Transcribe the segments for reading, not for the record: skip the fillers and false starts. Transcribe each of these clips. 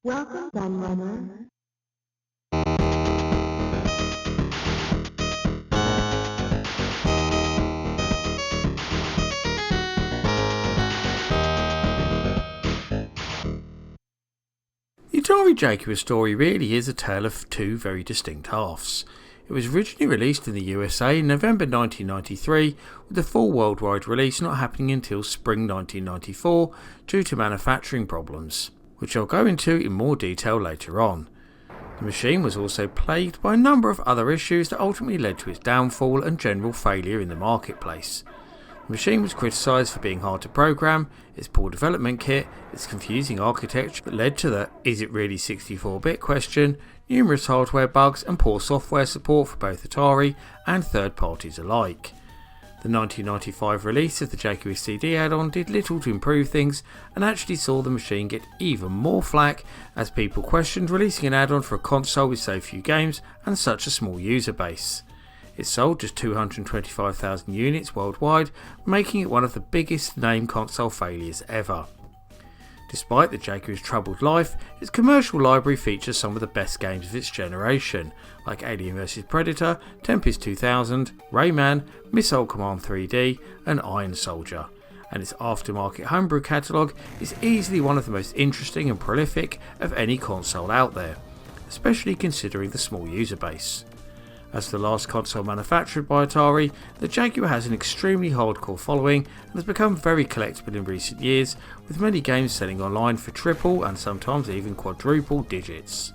Welcome, Gunrunner. The Atari Jaguar story really is a tale of two very distinct halves. It was originally released in the USA in November 1993, with the full worldwide release not happening until spring 1994 due to manufacturing problems, which I'll go into in more detail later on. The machine was also plagued by a number of other issues that ultimately led to its downfall and general failure in the marketplace. The machine was criticised for being hard to program, its poor development kit, its confusing architecture that led to the "is it really 64-bit" question, numerous hardware bugs and poor software support for both Atari and third parties alike. The 1995 release of the Jaguar CD add-on did little to improve things and actually saw the machine get even more flack as people questioned releasing an add-on for a console with so few games and such a small user base. It sold just 225,000 units worldwide, making it one of the biggest name console failures ever. Despite the Jaguar's troubled life, its commercial library features some of the best games of its generation, like Alien vs Predator, Tempest 2000, Rayman, Missile Command 3D and Iron Soldier, and its aftermarket homebrew catalogue is easily one of the most interesting and prolific of any console out there, especially considering the small user base. As the last console manufactured by Atari, the Jaguar has an extremely hardcore following and has become very collectible in recent years, with many games selling online for triple and sometimes even quadruple digits.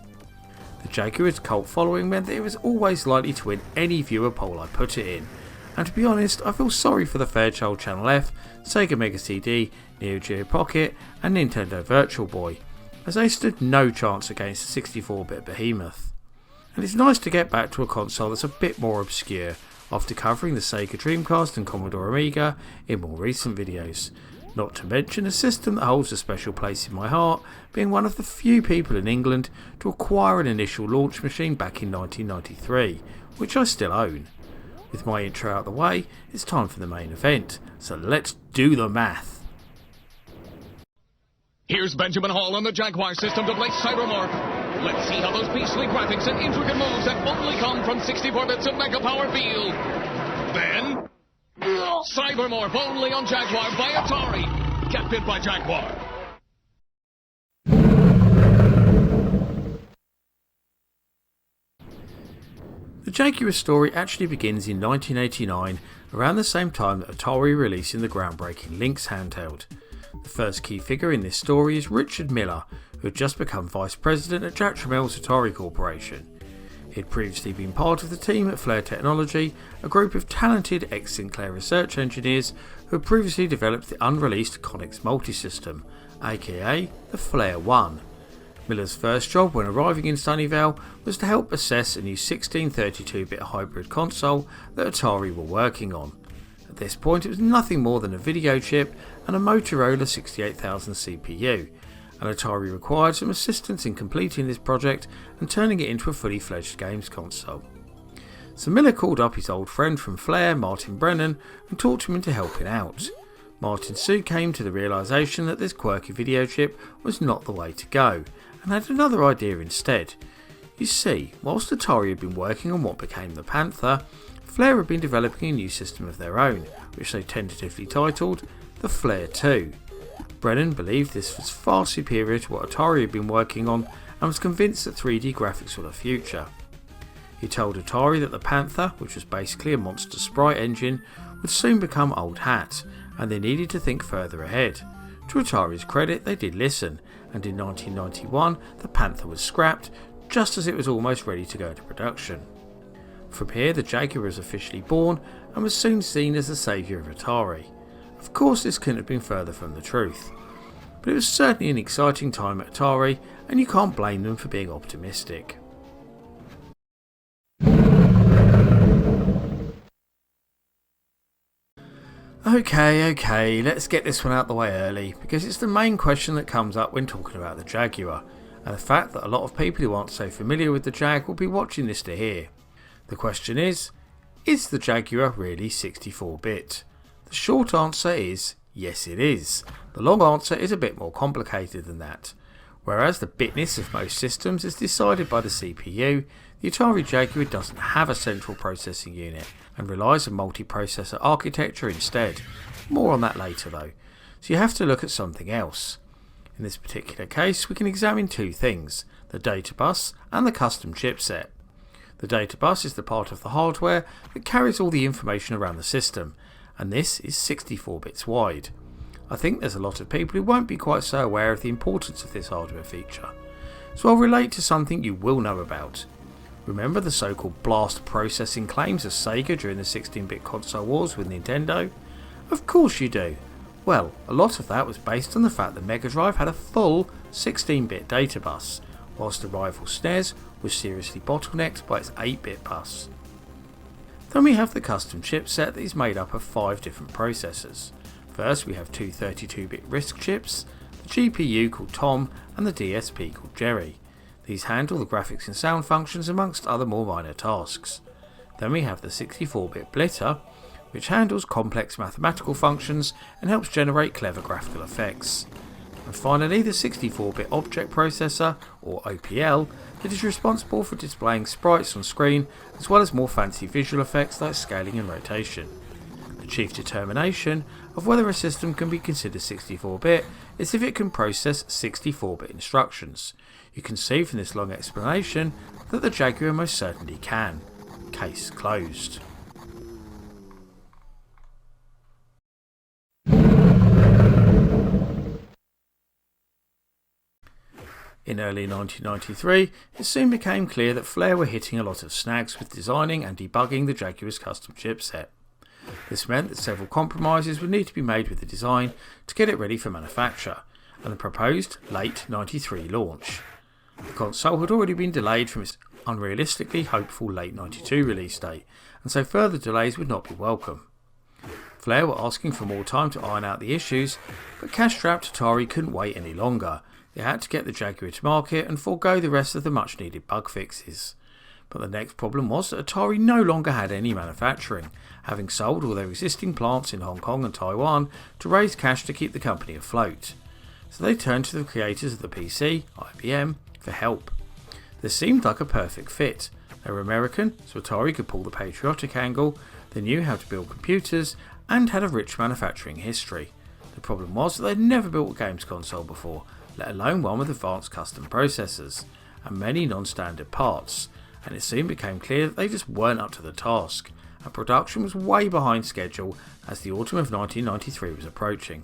The Jaguar's cult following meant that it was always likely to win any viewer poll I put it in, and to be honest, I feel sorry for the Fairchild Channel F, Sega Mega CD, Neo Geo Pocket and Nintendo Virtual Boy, as they stood no chance against the 64-bit behemoth. And it's nice to get back to a console that's a bit more obscure, after covering the Sega Dreamcast and Commodore Amiga in more recent videos. Not to mention a system that holds a special place in my heart, being one of the few people in England to acquire an initial launch machine back in 1993, which I still own. With my intro out of the way, it's time for the main event, so let's do the math. Here's Benjamin Hall on the Jaguar system to play Cybermorph. Let's see how those beastly graphics and intricate moves that only come from 64 bits of Mega Power feel. Then, Cybermorph only on Jaguar by Atari. Get bit by Jaguar. The Jaguar story actually begins in 1989, around the same time that Atari releasing the groundbreaking Lynx handheld. The first key figure in this story is Richard Miller, who had just become Vice President at Jack Tramiel's Atari Corporation. He had previously been part of the team at Flare Technology, a group of talented ex-Sinclair research engineers who had previously developed the unreleased Connex multisystem, aka the Flare 1. Miller's first job when arriving in Sunnyvale was to help assess a new 1632-bit hybrid console that Atari were working on. At this point it was nothing more than a video chip and a Motorola 68000 CPU, and Atari required some assistance in completing this project and turning it into a fully fledged games console. So Miller called up his old friend from Flare, Martin Brennan, and talked him into helping out. Martin soon came to the realisation that this quirky video chip was not the way to go, and had another idea instead. You see, whilst Atari had been working on what became the Panther, Flare had been developing a new system of their own, which they tentatively titled the Flare 2. Brennan believed this was far superior to what Atari had been working on and was convinced that 3D graphics were the future. He told Atari that the Panther, which was basically a monster sprite engine, would soon become old hat, and they needed to think further ahead. To Atari's credit, they did listen, and in 1991 the Panther was scrapped just as it was almost ready to go into production. From here the Jaguar was officially born and was soon seen as the saviour of Atari. Of course this couldn't have been further from the truth, but it was certainly an exciting time at Atari and you can't blame them for being optimistic. Okay, let's get this one out the way early, because it's the main question that comes up when talking about the Jaguar, and the fact that a lot of people who aren't so familiar with the Jag will be watching this to hear. The question is the Jaguar really 64-bit? The short answer is yes it is. The long answer is a bit more complicated than that. Whereas the bitness of most systems is decided by the CPU, the Atari Jaguar doesn't have a central processing unit and relies on multiprocessor architecture instead. More on that later though, so you have to look at something else. In this particular case we can examine two things, the data bus and the custom chipset. The data bus is the part of the hardware that carries all the information around the system, and this is 64 bits wide. I think there's a lot of people who won't be quite so aware of the importance of this hardware feature, so I'll relate to something you will know about. Remember the so-called blast processing claims of Sega during the 16-bit console wars with Nintendo? Of course you do. Well, a lot of that was based on the fact that Mega Drive had a full 16-bit data bus, whilst the rival SNES was seriously bottlenecked by its 8-bit bus. Then we have the custom chipset that is made up of 5 different processors. First we have two 32-bit RISC chips, the GPU called Tom and the DSP called Jerry. These handle the graphics and sound functions amongst other more minor tasks. Then we have the 64-bit Blitter, which handles complex mathematical functions and helps generate clever graphical effects. And finally the 64-bit Object Processor, or OPL, that is responsible for displaying sprites on screen as well as more fancy visual effects like scaling and rotation. The chief determination of whether a system can be considered 64-bit is if it can process 64-bit instructions. You can see from this long explanation that the Jaguar most certainly can. Case closed. In early 1993, it soon became clear that Flair were hitting a lot of snags with designing and debugging the Jaguar's custom chipset. This meant that several compromises would need to be made with the design to get it ready for manufacture, and the proposed late 93 launch. The console had already been delayed from its unrealistically hopeful late 92 release date, and so further delays would not be welcome. Flair were asking for more time to iron out the issues, but cash-strapped Atari couldn't wait any longer. They had to get the Jaguar to market and forego the rest of the much needed bug fixes. But the next problem was that Atari no longer had any manufacturing, having sold all their existing plants in Hong Kong and Taiwan to raise cash to keep the company afloat. So they turned to the creators of the PC, IBM, for help. This seemed like a perfect fit. They were American, so Atari could pull the patriotic angle, they knew how to build computers, and had a rich manufacturing history. The problem was that they'd never built a games console before, let alone one with advanced custom processors, and many non-standard parts, and it soon became clear that they just weren't up to the task, and production was way behind schedule as the autumn of 1993 was approaching.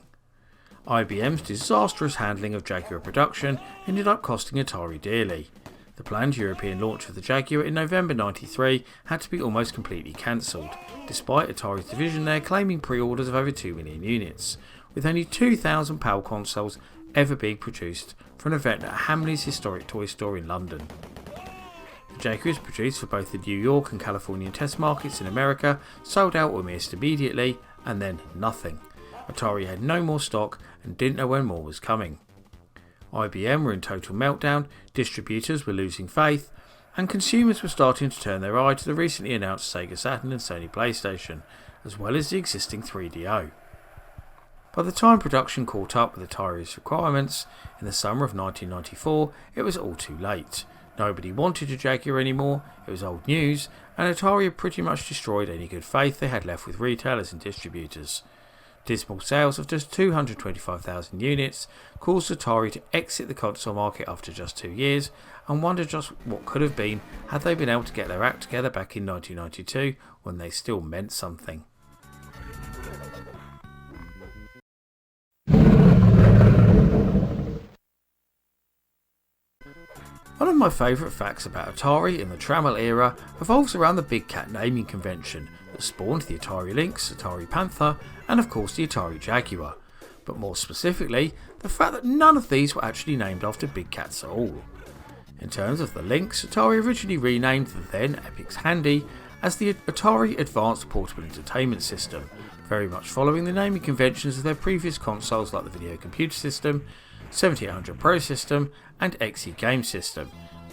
IBM's disastrous handling of Jaguar production ended up costing Atari dearly. The planned European launch of the Jaguar in November 93 had to be almost completely cancelled, despite Atari's division there claiming pre-orders of over 2 million units, with only 2,000 PAL consoles ever being produced for an event at Hamley's historic toy store in London. The Jaguar is produced for both the New York and Californian test markets in America, sold out almost immediately, and then nothing. Atari had no more stock and didn't know when more was coming. IBM were in total meltdown, distributors were losing faith, and consumers were starting to turn their eye to the recently announced Sega Saturn and Sony PlayStation, as well as the existing 3DO. By the time production caught up with Atari's requirements in the summer of 1994, it was all too late. Nobody wanted a Jaguar anymore, it was old news, and Atari had pretty much destroyed any good faith they had left with retailers and distributors. Dismal sales of just 225,000 units caused Atari to exit the console market after just 2 years, and wonder just what could have been had they been able to get their act together back in 1992 when they still meant something. One of my favourite facts about Atari in the Trammell era revolves around the Big Cat naming convention that spawned the Atari Lynx, Atari Panther, and of course the Atari Jaguar, but more specifically, the fact that none of these were actually named after big cats at all. In terms of the Lynx, Atari originally renamed the then Epix Handy as the Atari Advanced Portable Entertainment System, very much following the naming conventions of their previous consoles like the Video Computer System, 7800 Pro System, and XE Game System.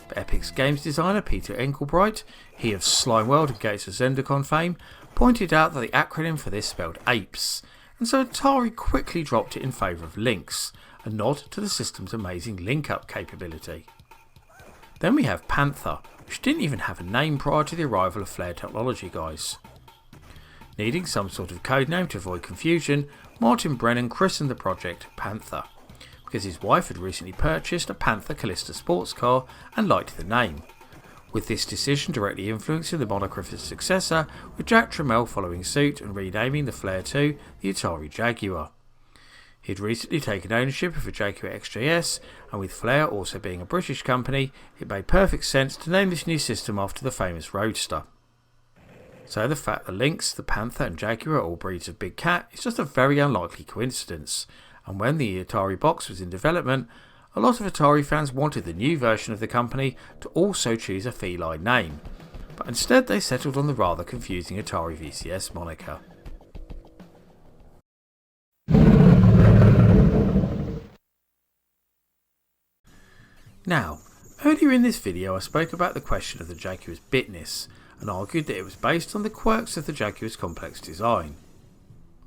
But Epix Games designer Peter Engelbreit, he of Slime World and Gates of Zendikon fame, pointed out that the acronym for this spelled apes, and so Atari quickly dropped it in favour of Lynx, a nod to the system's amazing link-up capability. Then we have Panther, which didn't even have a name prior to the arrival of Flare Technology guys. Needing some sort of code name to avoid confusion, Martin Brennan christened the project Panther, because his wife had recently purchased a Panther Callista sports car and liked the name, with this decision directly influencing the moniker of his successor, with Jack Tramiel following suit and renaming the Flare 2 the Atari Jaguar. He had recently taken ownership of a Jaguar XJS, and with Flare also being a British company, it made perfect sense to name this new system after the famous Roadster. So the fact that Lynx, the Panther and Jaguar are all breeds of big cat is just a very unlikely coincidence, and when the Atari box was in development, a lot of Atari fans wanted the new version of the company to also choose a feline name, but instead they settled on the rather confusing Atari VCS moniker. Now, earlier in this video I spoke about the question of the Jaguar's bitness, and argued that it was based on the quirks of the Jaguar's complex design.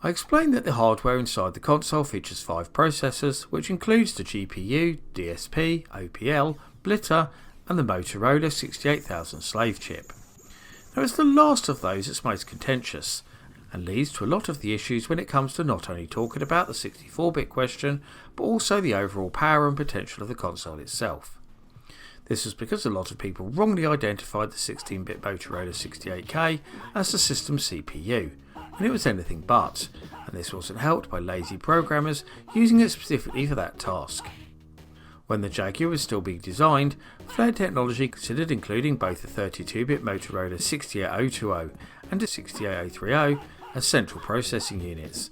I explained that the hardware inside the console features 5 processors, which includes the GPU, DSP, OPL, Blitter and the Motorola 68000 slave chip. Now it's the last of those that's most contentious, and leads to a lot of the issues when it comes to not only talking about the 64-bit question, but also the overall power and potential of the console itself. This was because a lot of people wrongly identified the 16-bit Motorola 68K as the system's CPU, when it was anything but, and this wasn't helped by lazy programmers using it specifically for that task. When the Jaguar was still being designed, Flare Technology considered including both the 32-bit Motorola 68020 and the 68030 as central processing units.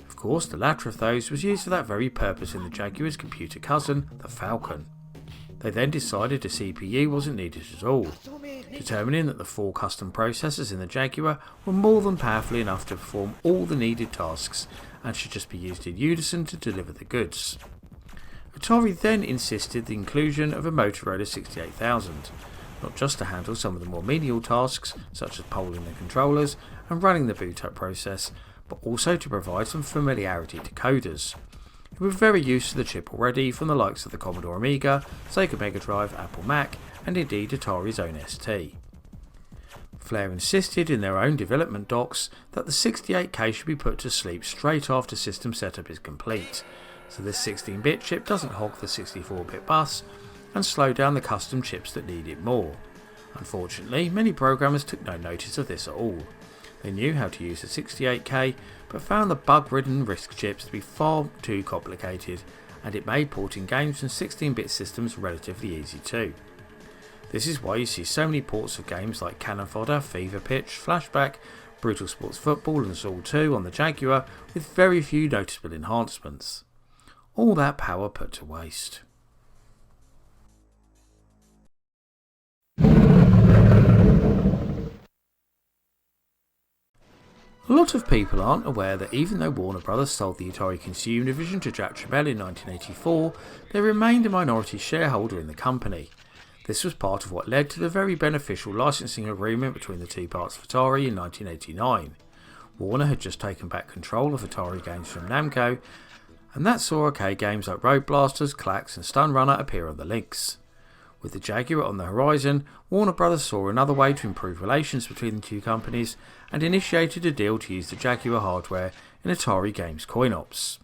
Of course, the latter of those was used for that very purpose in the Jaguar's computer cousin, the Falcon. They then decided a CPU wasn't needed at all, determining that the 4 custom processors in the Jaguar were more than powerful enough to perform all the needed tasks and should just be used in unison to deliver the goods. Atari then insisted the inclusion of a Motorola 68000, not just to handle some of the more menial tasks such as polling the controllers and running the boot up process, but also to provide some familiarity to coders, who were very used to the chip already from the likes of the Commodore Amiga, Sega Mega Drive, Apple Mac and indeed Atari's own ST. Flare insisted in their own development docs that the 68K should be put to sleep straight after system setup is complete, so this 16-bit chip doesn't hog the 64-bit bus and slow down the custom chips that need it more. Unfortunately, many programmers took no notice of this at all. They knew how to use the 68K, but found the bug-ridden RISC chips to be far too complicated, and it made porting games from 16-bit systems relatively easy too. This is why you see so many ports of games like Cannon Fodder, Fever Pitch, Flashback, Brutal Sports Football and Zool 2 on the Jaguar with very few noticeable enhancements. All that power put to waste. A lot of people aren't aware that even though Warner Bros. Sold the Atari Consumer division to Jack Tramiel in 1984, they remained a minority shareholder in the company. This was part of what led to the very beneficial licensing agreement between the two parts of Atari in 1989. Warner had just taken back control of Atari games from Namco, and that saw arcade games like Road Blasters, Klax and Stun Runner appear on the Lynx. With the Jaguar on the horizon, Warner Bros. Saw another way to improve relations between the two companies and initiated a deal to use the Jaguar hardware in Atari Games coin-ops.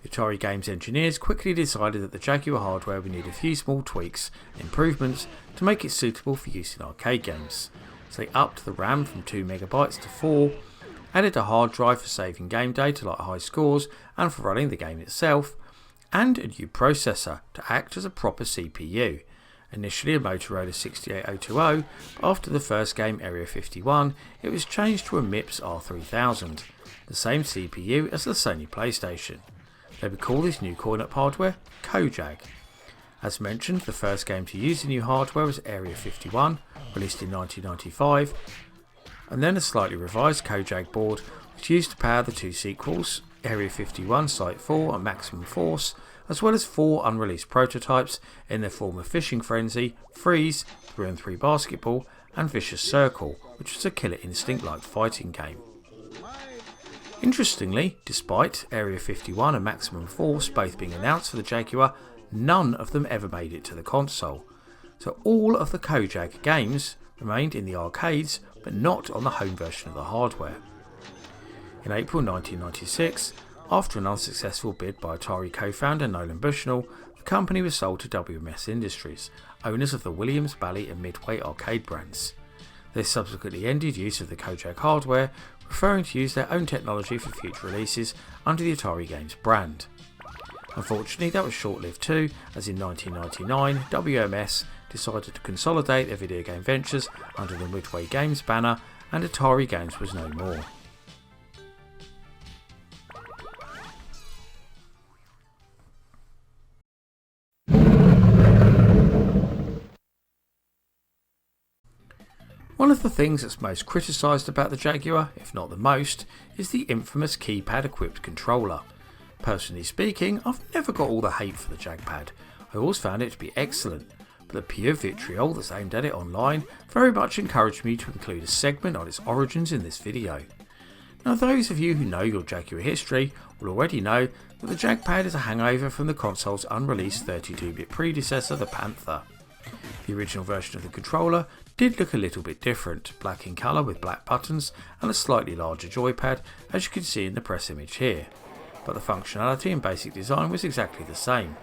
The Atari Games engineers quickly decided that the Jaguar hardware would need a few small tweaks and improvements to make it suitable for use in arcade games, so they upped the RAM from 2MB to 4, added a hard drive for saving game data like high scores and for running the game itself, and a new processor to act as a proper CPU. Initially a Motorola 68020, but after the first game Area 51 it was changed to a MIPS R3000, the same CPU as the Sony PlayStation. They would call this new coin-op hardware Co-Jag. As mentioned, the first game to use the new hardware was Area 51, released in 1995, and then a slightly revised Co-Jag board which used to power the two sequels, Area 51 Site 4 and Maximum Force, as well as 4 unreleased prototypes in their form of Fishing Frenzy, Freeze, 3-on-3 Basketball and Vicious Circle, which was a Killer Instinct-like fighting game. Interestingly, despite Area 51 and Maximum Force both being announced for the Jaguar, none of them ever made it to the console. So all of the Co-Jag games remained in the arcades, but not on the home version of the hardware. In April 1996, after an unsuccessful bid by Atari co-founder Nolan Bushnell, the company was sold to WMS Industries, owners of the Williams, Bally and Midway arcade brands. They subsequently ended use of the Co-Jag hardware, preferring to use their own technology for future releases under the Atari Games brand. Unfortunately, that was short-lived too, as in 1999 WMS decided to consolidate their video game ventures under the Midway Games banner, and Atari Games was no more. One of the things that's most criticised about the Jaguar, if not the most, is the infamous keypad equipped controller. Personally speaking, I've never got all the hate for the Jagpad. I always found it to be excellent, but the pure vitriol that's aimed at it online very much encouraged me to include a segment on its origins in this video. Now, those of you who know your Jaguar history will already know that the Jagpad is a hangover from the console's unreleased 32-bit predecessor, the Panther. The original version of the controller did look a little bit different, black in colour with black buttons and a slightly larger joypad, as you can see in the press image here, but the functionality and basic design was exactly the same.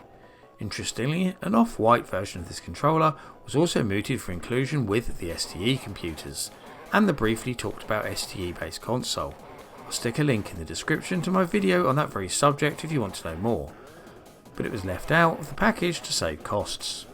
Interestingly, an off-white version of this controller was also mooted for inclusion with the STE computers, and the briefly talked about STE based console. I'll stick a link in the description to my video on that very subject if you want to know more, but it was left out of the package to save costs.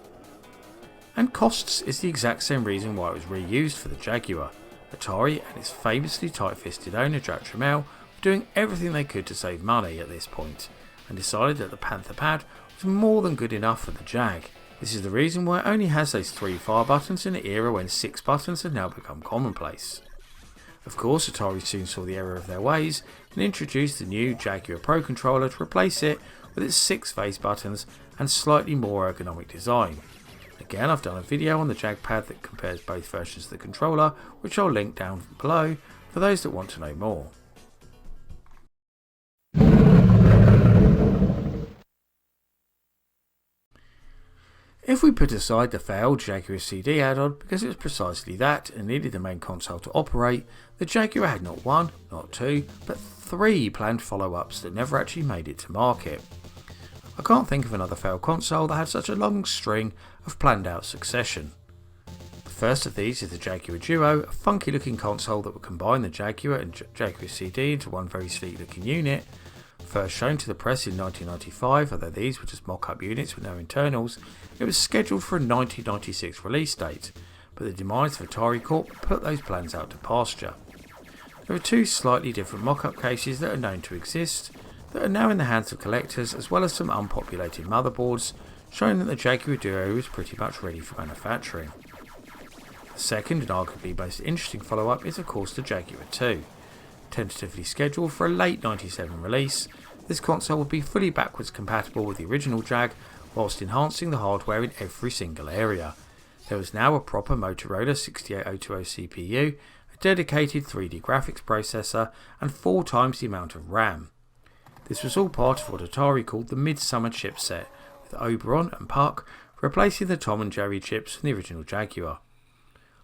And costs is the exact same reason why it was reused for the Jaguar. Atari and its famously tight-fisted owner Jack Tramiel were doing everything they could to save money at this point, and decided that the Panther pad was more than good enough for the Jag. This is the reason why it only has those 3 fire buttons in an era when 6 buttons have now become commonplace. Of course, Atari soon saw the error of their ways and introduced the new Jaguar Pro controller to replace it with its 6 face buttons and slightly more ergonomic design. Again, I've done a video on the Jagpad that compares both versions of the controller, which I'll link down below for those that want to know more. If we put aside the failed Jaguar CD add-on because it was precisely that and needed the main console to operate, the Jaguar had not 1, not 2, but 3 planned follow-ups that never actually made it to market. I can't think of another failed console that had such a long string of planned out succession. The first of these is the Jaguar Duo, a funky looking console that would combine the Jaguar and Jaguar CD into one very sleek looking unit. First shown to the press in 1995, although these were just mock-up units with no internals, it was scheduled for a 1996 release date, but the demise of Atari Corp put those plans out to pasture. There are 2 slightly different mock-up cases that are known to exist, that are now in the hands of collectors, as well as some unpopulated motherboards, showing that the Jaguar Duo is pretty much ready for manufacturing. The second and arguably most interesting follow-up is of course the Jaguar 2. Tentatively scheduled for a late 97 release, this console would be fully backwards compatible with the original Jag, whilst enhancing the hardware in every single area. There was now a proper Motorola 68020 CPU, a dedicated 3D graphics processor, and 4 times the amount of RAM. This was all part of what Atari called the Midsummer chipset, with Oberon and Puck replacing the Tom and Jerry chips from the original Jaguar.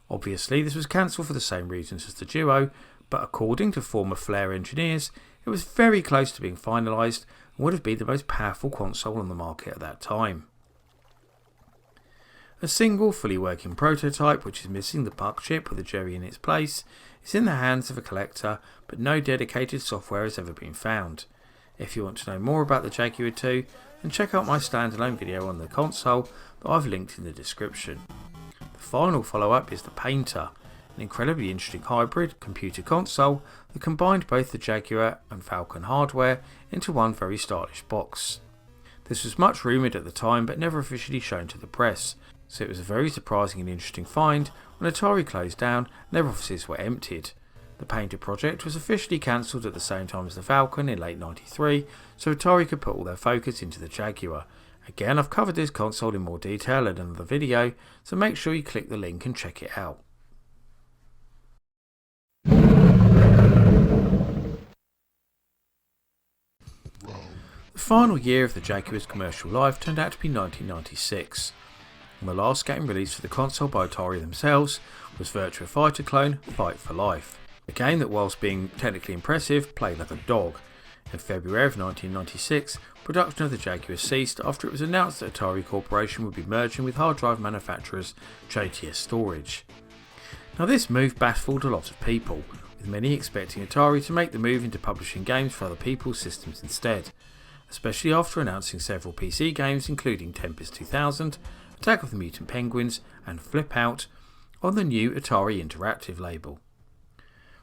Obviously, this was cancelled for the same reasons as the Duo, but according to former Flare engineers, it was very close to being finalised and would have been the most powerful console on the market at that time. A single fully working prototype, which is missing the Puck chip with the Jerry in its place, is in the hands of a collector, but no dedicated software has ever been found. If you want to know more about the Jaguar 2, then check out my standalone video on the console that I've linked in the description. The final follow-up is the Painter, an incredibly interesting hybrid computer console that combined both the Jaguar and Falcon hardware into one very stylish box. This was much rumoured at the time but never officially shown to the press, so it was a very surprising and interesting find when Atari closed down and their offices were emptied. The Painter project was officially cancelled at the same time as the Falcon in late 93, so Atari could put all their focus into the Jaguar. Again, I've covered this console in more detail in another video, so make sure you click the link and check it out. final year of the Jaguar's commercial life turned out to be 1996, and the last game released for the console by Atari themselves was Virtua Fighter clone Fight for Life, a game that, whilst being technically impressive, played like a dog. In February of 1996, production of the Jaguar ceased after it was announced that Atari Corporation would be merging with hard drive manufacturers JTS Storage. Now this move baffled a lot of people, with many expecting Atari to make the move into publishing games for other people's systems instead, especially after announcing several PC games including Tempest 2000, Attack of the Mutant Penguins and Flip Out on the new Atari Interactive label.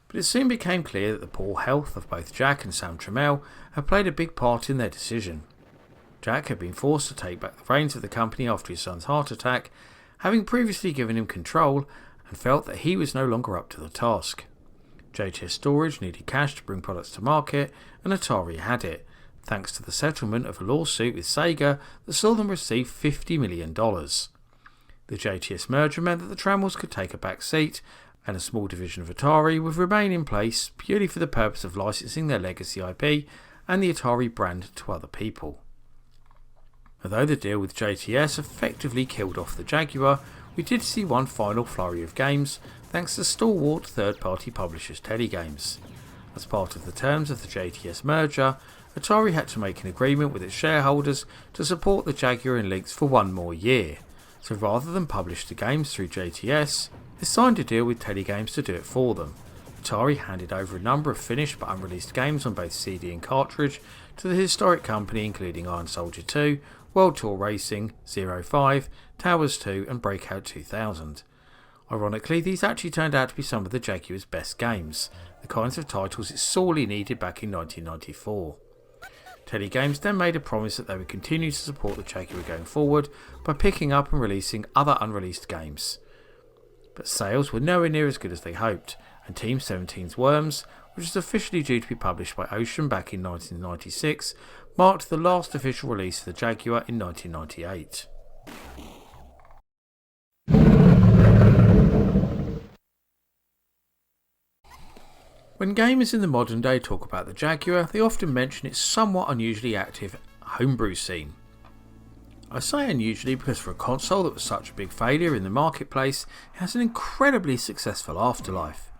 But it soon became clear that the poor health of both Jack and Sam Trammell had played a big part in their decision. Jack had been forced to take back the reins of the company after his son's heart attack, having previously given him control, and felt that he was no longer up to the task. JTS Storage needed cash to bring products to market, and Atari had it, thanks to the settlement of a lawsuit with Sega that saw them receive $50 million. The JTS merger meant that the Trammells could take a back seat, and a small division of Atari would remain in place purely for the purpose of licensing their legacy IP and the Atari brand to other people. Although the deal with JTS effectively killed off the Jaguar, we did see one final flurry of games thanks to stalwart third-party publishers Telegames. As part of the terms of the JTS merger, Atari had to make an agreement with its shareholders to support the Jaguar in Lynx for one more year, so rather than publish the games through JTS, they signed a deal with Telegames to do it for them. Atari handed over a number of finished but unreleased games on both CD and cartridge to the historic company, including Iron Soldier 2, World Tour Racing, 05, Towers 2 and Breakout 2000. Ironically, these actually turned out to be some of the Jaguar's best games, the kinds of titles it sorely needed back in 1994. Telegames then made a promise that they would continue to support the Jaguar going forward by picking up and releasing other unreleased games. But sales were nowhere near as good as they hoped, and Team 17's Worms, which was officially due to be published by Ocean back in 1996, marked the last official release of the Jaguar in 1998. When gamers in the modern day talk about the Jaguar, they often mention its somewhat unusually active homebrew scene. I say unusually because for a console that was such a big failure in the marketplace, it has an incredibly successful afterlife.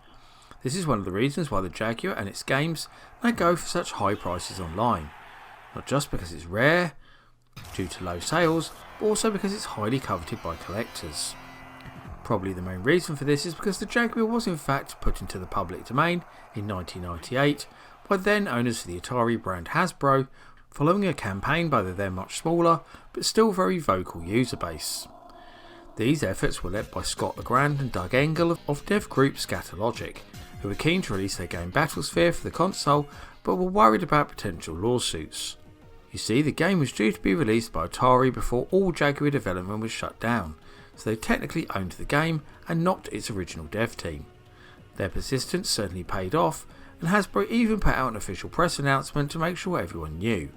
This is one of the reasons why the Jaguar and its games now go for such high prices online. Not just because it's rare, due to low sales, but also because it's highly coveted by collectors. Probably the main reason for this is because the Jaguar was in fact put into the public domain in 1998 by then owners of the Atari brand Hasbro, following a campaign by the then much smaller but still very vocal user base. These efforts were led by Scott Legrand and Doug Engel of dev group Scatologic, who were keen to release their game Battlesphere for the console but were worried about potential lawsuits. You see, the game was due to be released by Atari before all Jaguar development was shut down, so they technically owned the game and not its original dev team. Their persistence certainly paid off, and Hasbro even put out an official press announcement to make sure everyone knew.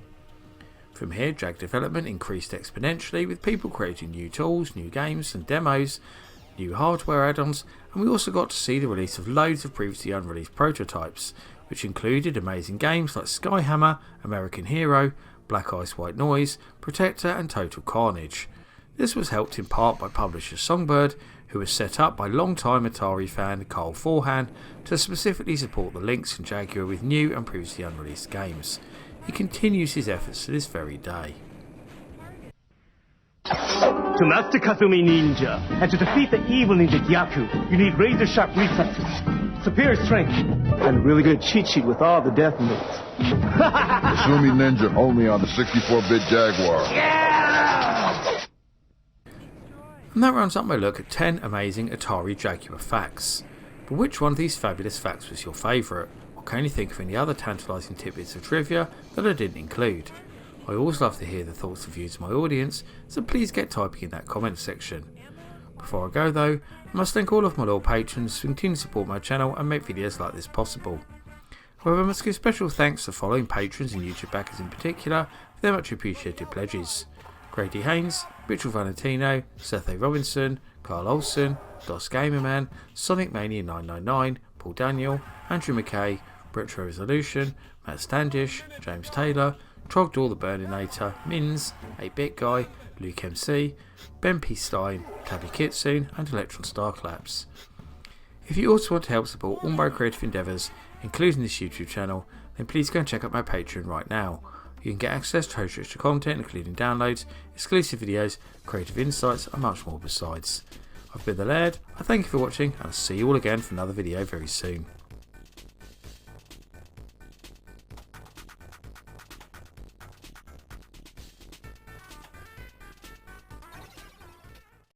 From here, Jag development increased exponentially, with people creating new tools, new games and demos, new hardware add-ons, and we also got to see the release of loads of previously unreleased prototypes, which included amazing games like Skyhammer, American Hero, Black Ice White Noise, Protector and Total Carnage. This was helped in part by publisher Songbird, who was set up by long-time Atari fan Carl Forhan to specifically support the Lynx and Jaguar with new and previously unreleased games. He continues his efforts to this very day. To master Kazumi Ninja and to defeat the evil ninja Gyaku, you need razor-sharp reflexes, superior strength, and a really good cheat sheet with all the death moves. Kazumi Ninja only on the 64-bit Jaguar. Yeah! And that rounds up my look at 10 amazing Atari Jaguar facts. But which one of these fabulous facts was your favourite? Or can you think of any other tantalising tidbits of trivia that I didn't include? I always love to hear the thoughts and views of my audience, so please get typing in that comment section. Before I go though, I must thank all of my loyal patrons who continue to support my channel and make videos like this possible. However, I must give special thanks to following patrons and YouTube backers in particular for their much appreciated pledges. Grady Haynes, Mitchell Valentino, Seth A. Robinson, Carl Olsen, Dos Gamerman, Sonic Mania 999, Paul Daniel, Andrew McKay, Retro Resolution, Matt Standish, James Taylor, Trogdor the Burninator, Mins, 8-Bit Guy, Luke MC, Ben P. Stein, Tabby Kitsune, and Electron Star Claps. If you also want to help support all my creative endeavours, including this YouTube channel, then please go and check out my Patreon right now. You can get access to extra content, including downloads, exclusive videos, creative insights, and much more besides. I've been the Laird, I thank you for watching, and I'll see you all again for another video very soon.